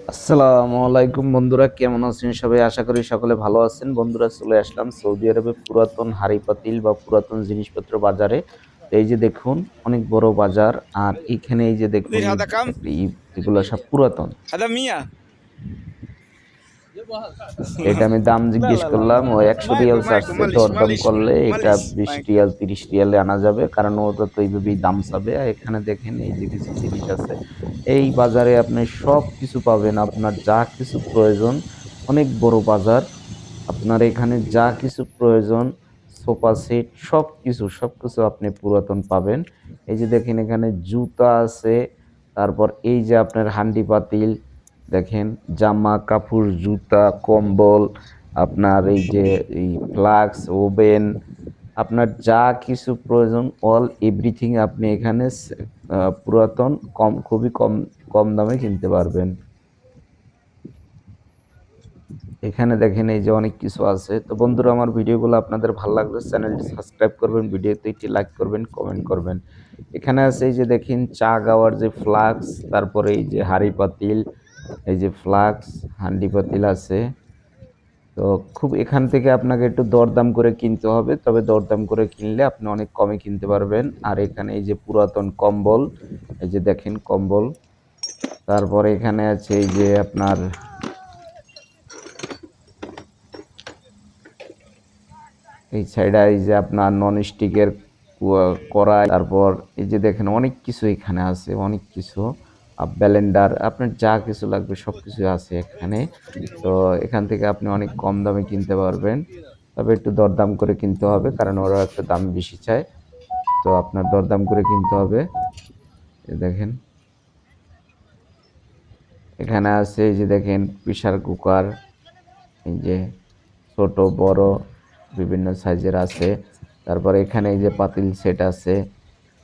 আসসালামু আলাইকুম বন্ধুরা, কেমন আছেন সবাই? আশা করি সকলে ভালো আছেন। বন্ধুরা, চলে আসলাম সৌদি আরবে পুরাতন হাঁড়ি পাতিল বা পুরাতন জিনিসপত্র বাজারে। তো এই যে দেখুন, অনেক বড় বাজার। আর এখানে এই যে দেখুন, مدير هذا كم؟ এগুলো সব পুরাতন। هذا 100. এটা আমি দাম لا জিজ্ঞেস لا لا করলাম, ও لا ১০০ مايكو রিয়াল مايكو চাচ্ছে। معلش দরদাম معلش করলে এটা معلش ২০ مايكو. রিয়াল ৩০ রিয়ালে আনা যাবে, কারণ ওটা তো এইভাবেই দাম চাবে। আর এখানে দেখেন এই যে কিছু জিনিস আছে। এই বাজারে আপনি সব কিছু পাবেন, আপনার যা কিছু প্রয়োজন। অনেক বড় বাজার। আপনার এখানে যা কিছু প্রয়োজন, সোফা সেট, সবকিছু আপনি পুরাতন পাবেন। এই যে দেখেন, এখানে জুতা আছে। তারপর এই যে আপনার হান্ডি পাতিল দেখেন, জামা কাপড়, জুতা, কম্বল, আপনার এই যে এই ফ্লাক্স, ওভেন, আপনার যা কিছু প্রয়োজন, অল এভরিথিং আপনি এখানে পুরাতন খুবই কম কম দামে কিনতে পারবেন। এখানে দেখেন এই যে অনেক কিছু আছে। তো বন্ধুরা, আমার ভিডিওগুলো আপনাদের ভালো লাগলে চ্যানেলটি সাবস্ক্রাইব করবেন, ভিডিওতে একটি লাইক করবেন, কমেন্ট করবেন। এখানে আছে এই যে দেখেন চা গাওয়ার যে ফ্লাক্স, তারপরে এই যে হাঁড়ি পাতিল, এই যে ফ্লাক্স, হান্ডি পাতিল আছে। তো খুব এখান থেকে আপনাকে একটু দরদাম করে কিনতে হবে, তবে দরদাম করে কিনলে আপনি অনেক কমে কিনতে পারবেন। আর এখানে এই যে পুরাতন কম্বল, এই যে দেখেন কম্বল। তারপরে এখানে আছে এই যে আপনার এই সাইডে এই যে আপনার নন স্টিকের কড়াই, তারপর এই যে দেখেন অনেক কিছু এখানে আছে, অনেক কিছু। ব্লেন্ডার, আপনার যা কিছু লাগবে সবকিছু আছে এখানে। তো এখান থেকে আপনি অনেক কম দামে কিনতে পারবেন, তবে একটু দরদাম করে কিনতে হবে, কারণ ওরা একটু দাম বেশি চায়। তো আপনার দরদাম করে কিনতে হবে। এই দেখেন এখানে আছে এই যে দেখেন প্রেসার কুকার, এই যে ছোট বড় বিভিন্ন সাইজের আছে। তারপরে এখানে এই যে পাতিল সেট আছে।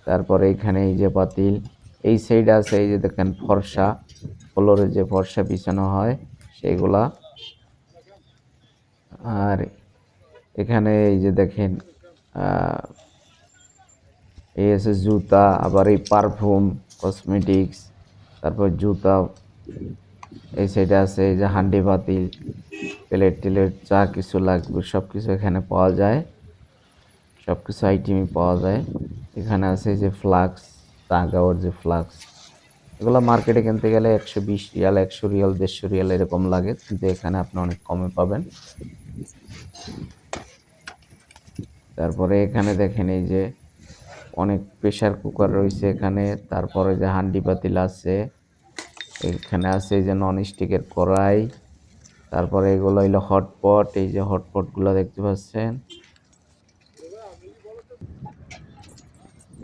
তারপরে এখানে এই যে পাতিল, এই সাইডে আছে এই যে দেখেন ফর্সা, ফ্লোরে যে ফর্সা বিছানো হয় সেগুলা। আর এখানে এই যে দেখেন আহ, এই আছে জুতা, আবার এই পারফিউম, কসমেটিক্স, তারপর জুতা। এই সাইডে আছে এই যে হান্ডি পাতিল, প্লেট টেলেট, যা কিছু লাগবে সবকিছু এখানে পাওয়া যায়। সবকিছু আইটেমই পাওয়া যায়। এখানে আছে এই যে ফ্লাক্স, তাগাওয়ার যে ফ্লাক্স, এগুলো মার্কেটে কিনতে গেলে ১২০ রিয়াল, ১০০ রিয়াল, ১৫০ রিয়াল এরকম লাগে, কিন্তু এখানে আপনি অনেক কমে পাবেন। তারপরে এখানে দেখেন এই যে অনেক প্রেসার কুকার রয়েছে এখানে। তারপরে যে হান্ডি পাতিল আছে। এখানে আছে এই যে নন স্টিকের কড়াই। তারপরে এগুলো হইলো হটপট, এই যে হটপট গুলো দেখতে পাচ্ছেন।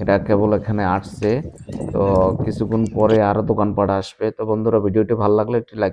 এটা কেবল এখানে আসছে। তো কিছুক্ষণ পরে আরো দোকানপাট আসবে। তো বন্ধুরা, ভিডিওটি ভালো লাগলে একটি লাইক